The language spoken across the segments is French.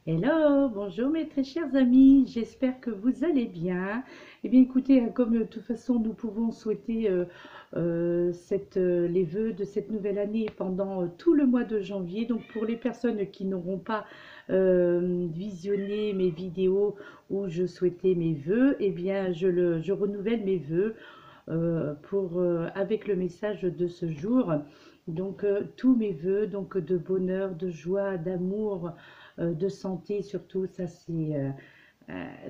Hello, bonjour mes très chers amis, j'espère que vous allez bien. Eh bien écoutez, comme de toute façon nous pouvons souhaiter les vœux de cette nouvelle année pendant tout le mois de janvier. Donc pour les personnes qui n'auront pas visionné mes vidéos où je souhaitais mes vœux, eh bien je renouvelle mes vœux avec le message de ce jour. Donc tous mes vœux donc de bonheur, de joie, d'amour, de santé surtout, ça c'est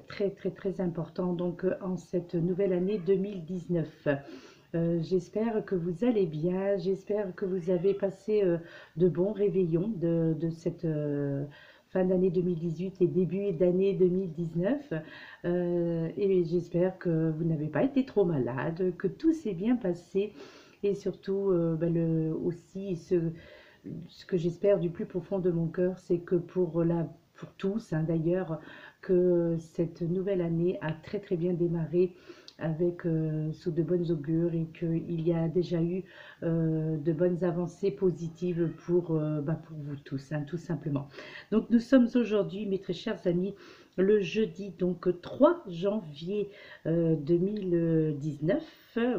très très très important donc en cette nouvelle année 2019. J'espère que vous allez bien, j'espère que vous avez passé de bons réveillons de cette fin d'année 2018 et début d'année 2019. Et j'espère que vous n'avez pas été trop malade, que tout s'est bien passé et surtout aussi ce que j'espère du plus profond de mon cœur, c'est que pour tous hein, d'ailleurs, que cette nouvelle année a très très bien démarré avec sous de bonnes augures et qu'il y a déjà eu de bonnes avancées positives pour vous tous, hein, tout simplement. Donc nous sommes aujourd'hui, mes très chers amis, le jeudi donc 3 janvier 2019,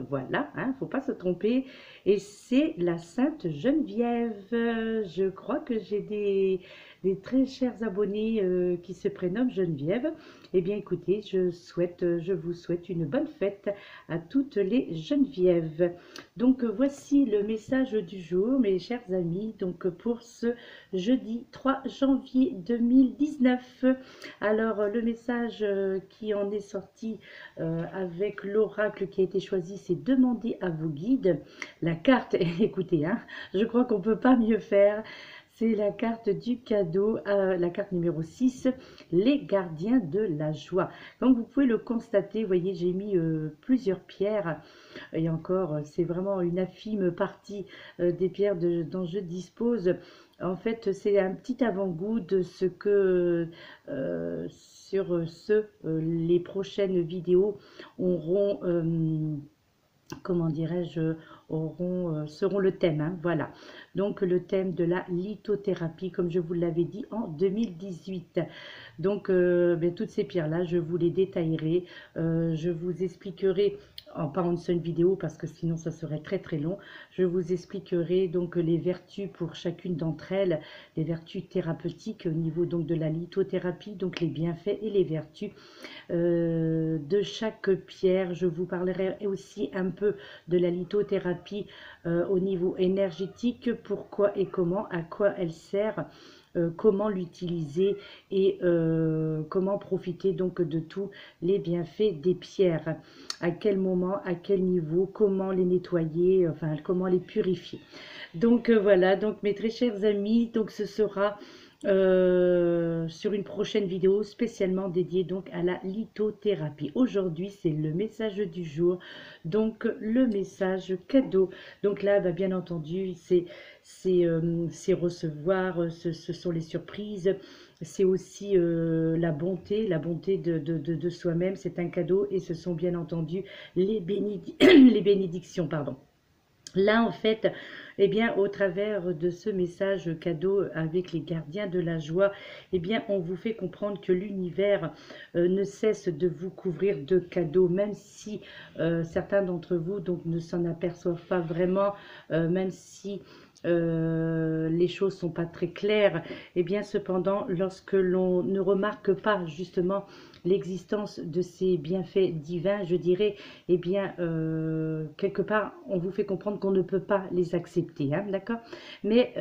voilà, hein, faut pas se tromper, et c'est la Sainte Geneviève. Je crois que j'ai des très chers abonnés qui se prénomment Geneviève. Eh bien écoutez, je vous souhaite une bonne fête à toutes les Genevièves. Donc voici le message du jour, mes chers amis, donc pour ce jeudi 3 janvier 2019. Alors le message qui en est sorti avec l'oracle qui a été choisi, c'est demander à vos guides. La carte, écoutez, hein, je crois qu'on ne peut pas mieux faire. C'est la carte du cadeau, la carte numéro 6, les gardiens de la joie. Comme vous pouvez le constater, vous voyez, j'ai mis plusieurs pierres. Et encore, c'est vraiment une infime partie des pierres dont je dispose. En fait, c'est un petit avant-goût de ce que les prochaines vidéos auront comment dirais-je, seront le thème, hein, voilà. Donc le thème de la lithothérapie, comme je vous l'avais dit en 2018. Donc toutes ces pierres-là, je vous les détaillerai, je vous expliquerai, pas en une seule vidéo parce que sinon ça serait très très long, je vous expliquerai donc les vertus pour chacune d'entre elles, les vertus thérapeutiques au niveau donc de la lithothérapie, donc les bienfaits et les vertus de chaque pierre. Je vous parlerai aussi un peu de la lithothérapie au niveau énergétique, pourquoi et comment, à quoi elle sert, comment l'utiliser et comment profiter donc de tous les bienfaits des pierres, à quel moment, à quel niveau, comment les nettoyer, enfin comment les purifier. Donc voilà, donc mes très chers amis, donc ce sera sur une prochaine vidéo spécialement dédiée donc à la lithothérapie. Aujourd'hui, c'est le message du jour, donc le message cadeau. Donc là, bah, bien entendu, c'est recevoir, ce sont les surprises, c'est aussi la bonté de soi-même, c'est un cadeau et ce sont bien entendu les bénédictions, pardon. Là, en fait, eh bien, au travers de ce message cadeau avec les gardiens de la joie, eh bien, on vous fait comprendre que l'univers ne cesse de vous couvrir de cadeaux, même si certains d'entre vous donc ne s'en aperçoivent pas vraiment, même si les choses sont pas très claires. Eh bien, cependant, lorsque l'on ne remarque pas justement l'existence de ces bienfaits divins, je dirais, eh bien, quelque part, on vous fait comprendre qu'on ne peut pas les accepter, hein, d'accord? Mais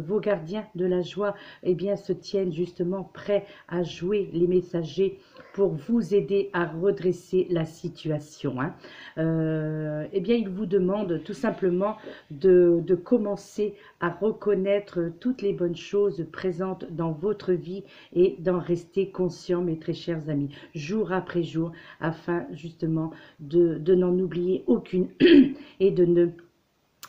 vos gardiens de la joie, eh bien, se tiennent justement prêts à jouer les messagers pour vous aider à redresser la situation, hein. Eh bien, ils vous demandent tout simplement de commencer à reconnaître toutes les bonnes choses présentes dans votre vie et d'en rester conscient, mes très chers amis, jour après jour, afin justement de n'en oublier aucune et de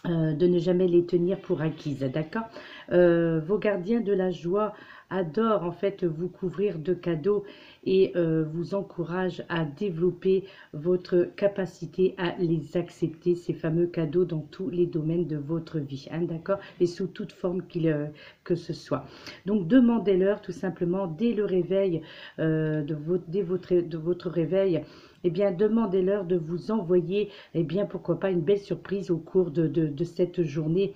ne jamais les tenir pour acquises, d'accord? Vos gardiens de la joie adore en fait vous couvrir de cadeaux et vous encourage à développer votre capacité à les accepter, ces fameux cadeaux, dans tous les domaines de votre vie, hein, d'accord, et sous toute forme que ce soit. Donc demandez-leur tout simplement dès le réveil, de votre réveil, eh bien, demandez-leur de vous envoyer, eh bien, pourquoi pas, une belle surprise au cours de cette journée.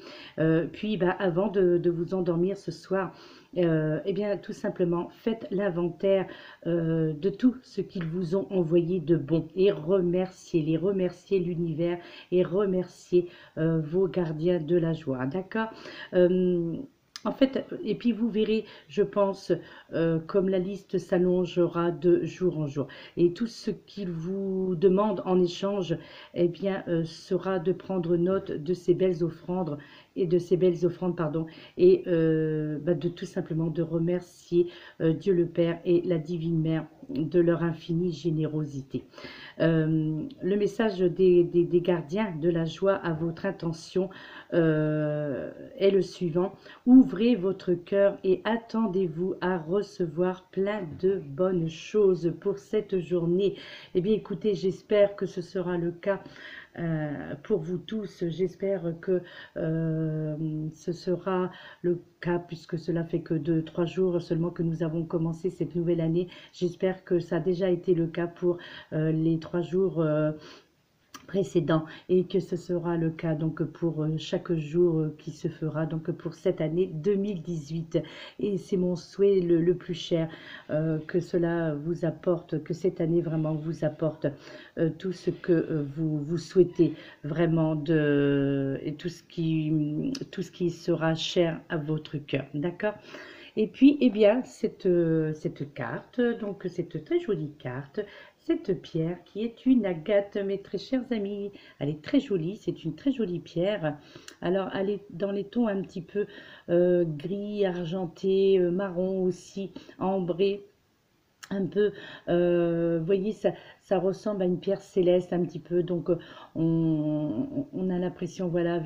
Puis, bah, avant de vous endormir ce soir, eh bien, tout simplement, faites l'inventaire de tout ce qu'ils vous ont envoyé de bon et remerciez-les, remerciez l'univers et remerciez vos gardiens de la joie, d'accord. En fait, et puis vous verrez, je pense, comme la liste s'allongera de jour en jour. Et tout ce qu'ils vous demandent en échange, eh bien, sera de prendre note de ces belles offrandes pardon, et bah, de tout simplement de remercier Dieu le Père et la Divine Mère de leur infinie générosité. Le message des gardiens de la joie à votre intention est le suivant. Ouvrez votre cœur et attendez-vous à recevoir plein de bonnes choses pour cette journée. Eh bien, écoutez, j'espère que ce sera le cas pour vous tous. J'espère que ce sera le cas, puisque cela fait que 2-3 jours seulement que nous avons commencé cette nouvelle année. J'espère que ça a déjà été le cas pour les 3 jours précédent et que ce sera le cas donc pour chaque jour qui se fera donc pour cette année 2018, et c'est mon souhait le plus cher, que cela vous apporte, que cette année vraiment vous apporte tout ce que vous souhaitez vraiment, et tout ce qui sera cher à votre cœur, d'accord. Et puis, eh bien, cette carte, donc cette très jolie carte, cette pierre qui est une agate, mes très chers amis, elle est très jolie, c'est une très jolie pierre. Alors, elle est dans les tons un petit peu gris, argenté, marron aussi, ambré. Un peu, vous voyez, ça ressemble à une pierre céleste un petit peu, donc on a l'impression, voilà,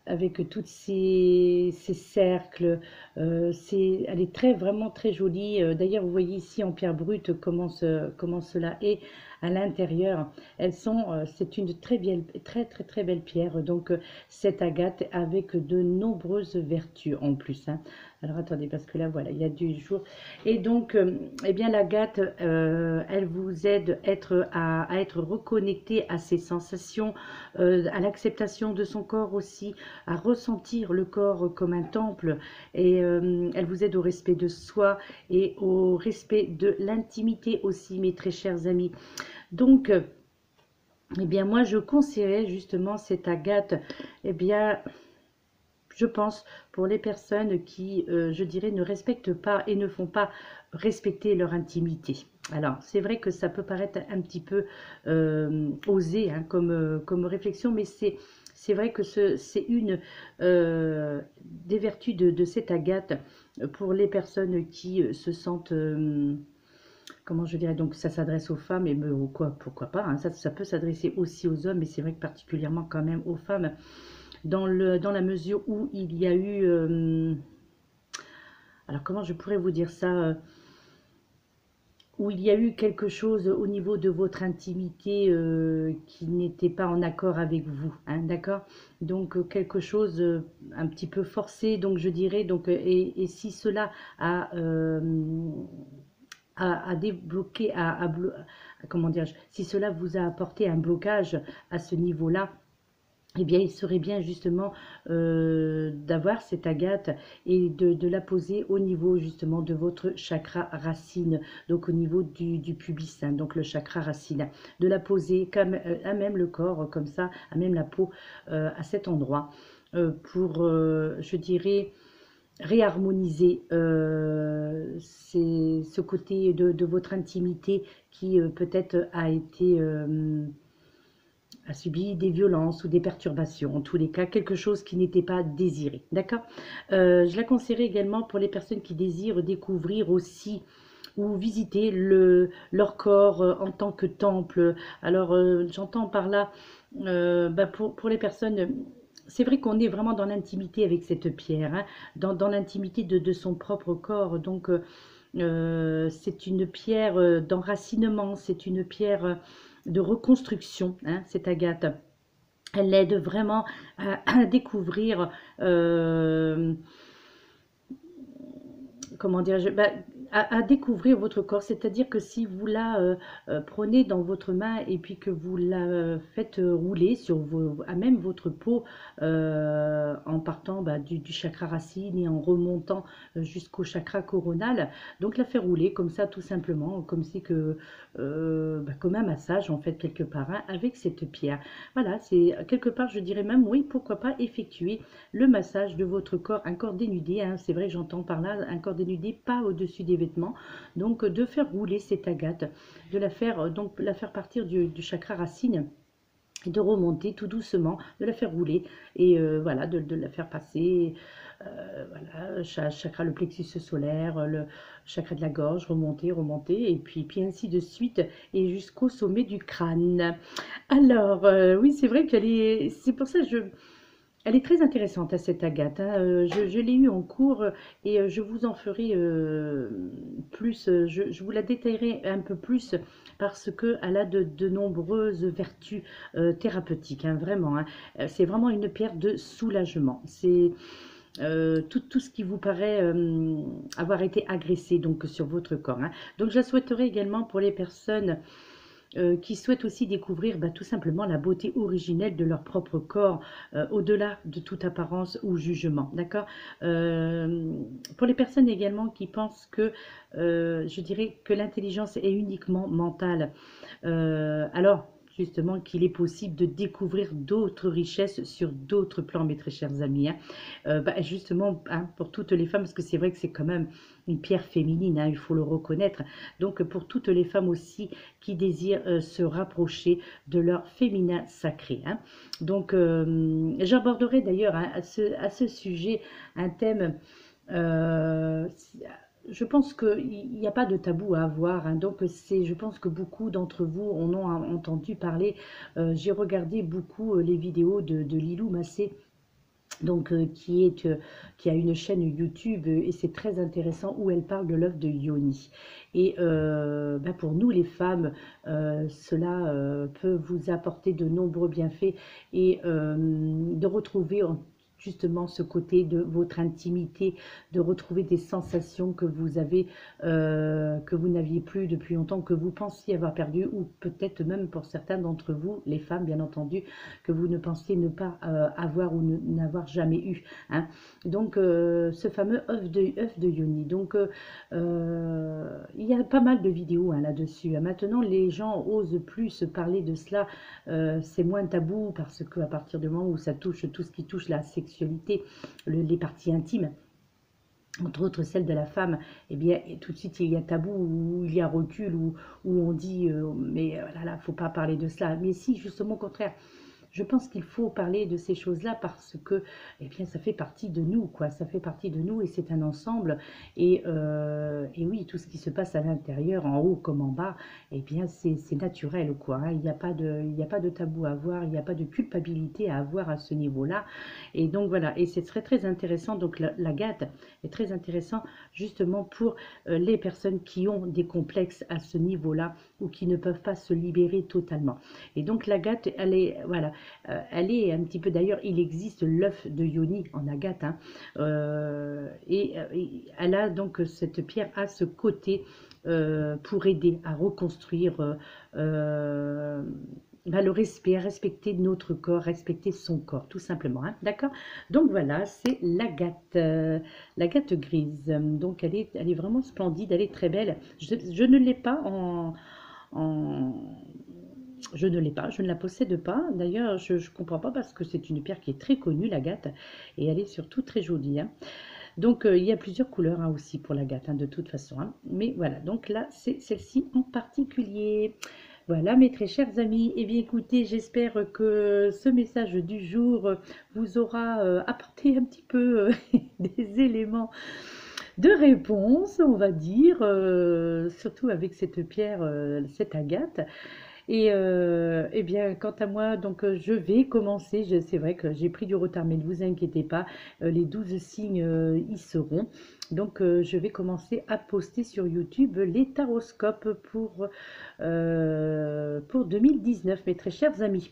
avec toutes ces cercles, elle est vraiment très jolie. D'ailleurs, vous voyez ici en pierre brute comment cela est à l'intérieur. C'est une très belle, très très très belle pierre, donc cette agate avec de nombreuses vertus en plus, hein. Alors attendez, parce que là voilà, il y a du jour. Et donc, eh bien, l'agate, elle vous aide à être reconnecté à ses sensations, à l'acceptation de son corps aussi, à ressentir le corps comme un temple. Et elle vous aide au respect de soi et au respect de l'intimité aussi, mes très chers amis. Donc, eh bien, moi, je conseillerais justement cette agate, eh bien, je pense, pour les personnes qui, je dirais, ne respectent pas et ne font pas respecter leur intimité. Alors, c'est vrai que ça peut paraître un petit peu osé, hein, comme réflexion, mais c'est vrai que c'est une des vertus de cette agate pour les personnes qui se sentent... comment je dirais, donc ça s'adresse aux femmes, et pourquoi pas, hein, ça peut s'adresser aussi aux hommes, mais c'est vrai que particulièrement quand même aux femmes, dans la mesure où il y a eu, alors comment je pourrais vous dire ça, où il y a eu quelque chose au niveau de votre intimité qui n'était pas en accord avec vous, hein, d'accord. Donc quelque chose un petit peu forcé, donc je dirais, donc, et si cela a débloqué, comment dire, si cela vous a apporté un blocage à ce niveau-là, eh bien, il serait bien justement d'avoir cette agate et de la poser au niveau justement de votre chakra racine, donc au niveau du pubis, hein, donc le chakra racine, de la poser comme, à même le corps, comme ça, à même la peau, à cet endroit, pour, je dirais, réharmoniser ce côté de votre intimité qui peut-être a subi des violences ou des perturbations, en tous les cas, quelque chose qui n'était pas désiré, d'accord. Je la conseillerais également pour les personnes qui désirent découvrir aussi ou visiter leur corps en tant que temple. Alors, j'entends par là, bah, pour les personnes, c'est vrai qu'on est vraiment dans l'intimité avec cette pierre, hein, dans l'intimité de son propre corps. Donc, c'est une pierre d'enracinement, c'est une pierre de reconstruction, hein, cette agate. Elle aide vraiment à découvrir, comment dirais-je, à découvrir votre corps. C'est-à-dire que si vous la prenez dans votre main et puis que vous la faites rouler sur à même votre peau, en partant du chakra racine et en remontant jusqu'au chakra coronal, donc la faire rouler comme ça tout simplement, comme si que, comme un massage en fait quelque part, hein, avec cette pierre. Voilà, c'est quelque part, je dirais même, oui, pourquoi pas effectuer le massage de votre corps, un corps dénudé, hein, c'est vrai, j'entends par là un corps dénudé, pas au-dessus des vêtements, donc de faire rouler cette agate, de la faire, donc la faire partir du chakra racine, et de remonter tout doucement, de la faire rouler, et voilà, de la faire passer, voilà, chakra, le plexus solaire, le chakra de la gorge, remonter, remonter, et puis ainsi de suite, et jusqu'au sommet du crâne. Alors, oui, c'est vrai qu'elle est, c'est pour ça que elle est très intéressante, à cette agate, hein. Je l'ai eue en cours et je vous en ferai plus, je vous la détaillerai un peu plus parce qu'elle a de nombreuses vertus thérapeutiques, hein, vraiment, hein. C'est vraiment une pierre de soulagement. C'est tout ce qui vous paraît avoir été agressé donc, sur votre corps, hein. Donc je la souhaiterais également pour les personnes qui souhaitent aussi découvrir tout simplement la beauté originelle de leur propre corps, au-delà de toute apparence ou jugement, d'accord. Pour les personnes également qui pensent que, je dirais que l'intelligence est uniquement mentale, alors justement qu'il est possible de découvrir d'autres richesses sur d'autres plans, mes très chers amis, hein. Justement, hein, pour toutes les femmes, parce que c'est vrai que c'est quand même une pierre féminine, hein, il faut le reconnaître. Donc pour toutes les femmes aussi qui désirent se rapprocher de leur féminin sacré, hein. Donc j'aborderai d'ailleurs, hein, à ce sujet un thème, euh, je pense qu'il n'y a pas de tabou à avoir, hein. Donc je pense que beaucoup d'entre vous en ont entendu parler. J'ai regardé beaucoup les vidéos de Lilou Massé, donc qui a une chaîne YouTube, et c'est très intéressant, où elle parle de l'œuf de Yoni. Et pour nous les femmes, cela peut vous apporter de nombreux bienfaits, et de retrouver justement ce côté de votre intimité, de retrouver des sensations que vous avez, que vous n'aviez plus depuis longtemps, que vous pensiez avoir perdu, ou peut-être même pour certains d'entre vous, les femmes bien entendu, que vous ne pensiez ne pas avoir ou n'avoir jamais eu, hein. Donc ce fameux œuf de Yoni. Donc il y a pas mal de vidéos, hein, là-dessus. Maintenant, les gens osent plus parler de cela. C'est moins tabou parce qu'à partir du moment où ça touche tout ce qui touche la sexualité, les parties intimes, entre autres celle de la femme, eh bien tout de suite il y a tabou, ou il y a recul, où on dit mais là, faut pas parler de cela. Mais si, justement au contraire, je pense qu'il faut parler de ces choses-là parce que, eh bien, ça fait partie de nous, quoi. Ça fait partie de nous, et c'est un ensemble. Et oui, tout ce qui se passe à l'intérieur, en haut comme en bas, eh bien, c'est naturel, quoi, hein. Il n'y a pas de tabou à avoir, il n'y a pas de culpabilité à avoir à ce niveau-là. Et donc voilà, et c'est très très intéressant. Donc la gâte est très intéressant justement pour les personnes qui ont des complexes à ce niveau-là, ou qui ne peuvent pas se libérer totalement. Et donc la gâte, elle est, voilà, elle est un petit peu, d'ailleurs, il existe l'œuf de Yoni en agate, hein, et elle a donc, cette pierre a ce côté pour aider à reconstruire le respect, respecter notre corps, respecter son corps, tout simplement, hein, d'accord. Donc voilà, c'est l'agate grise. Donc elle est vraiment splendide, elle est très belle. Je ne l'ai pas je ne l'ai pas, je ne la possède pas. D'ailleurs, je ne comprends pas parce que c'est une pierre qui est très connue, l'agate, et elle est surtout très jolie, hein. Donc, il y a plusieurs couleurs, hein, aussi pour l'agate, hein, de toute façon, hein. Mais voilà, donc là, c'est celle-ci en particulier. Voilà, mes très chers amis. Eh bien, écoutez, j'espère que ce message du jour vous aura apporté un petit peu des éléments de réponse, on va dire, surtout avec cette pierre, cette agate. Eh bien, quant à moi, donc je vais commencer. C'est vrai que j'ai pris du retard, mais ne vous inquiétez pas, les 12 signes y seront. Donc, je vais commencer à poster sur YouTube les taroscopes pour 2019, mes très chers amis.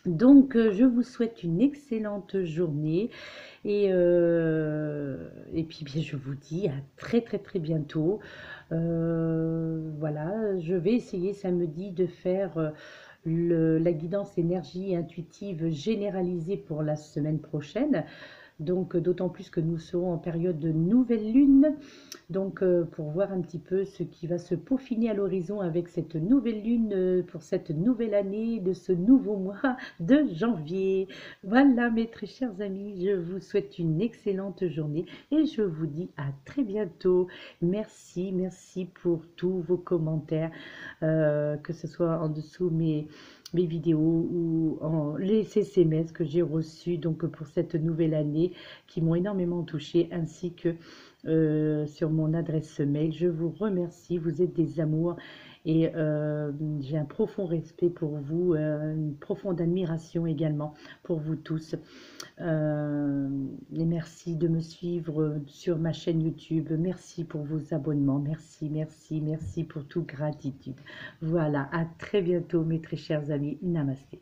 Donc, je vous souhaite une excellente journée et puis bien, je vous dis à très très très bientôt. Voilà, je vais essayer samedi de faire la guidance énergie intuitive généralisée pour la semaine prochaine. Donc, d'autant plus que nous serons en période de nouvelle lune. Donc, pour voir un petit peu ce qui va se peaufiner à l'horizon avec cette nouvelle lune pour cette nouvelle année de ce nouveau mois de janvier. Voilà, mes très chers amis, je vous souhaite une excellente journée et je vous dis à très bientôt. Merci, merci pour tous vos commentaires, que ce soit en dessous mes vidéos ou les SMS que j'ai reçus donc pour cette nouvelle année qui m'ont énormément touchée, ainsi que sur mon adresse mail. Je vous remercie, vous êtes des amours et j'ai un profond respect pour vous, une profonde admiration également pour vous tous. Et merci de me suivre sur ma chaîne YouTube. Merci pour vos abonnements. Merci, merci, merci pour toute gratitude. Voilà, à très bientôt mes très chers amis. Namasté.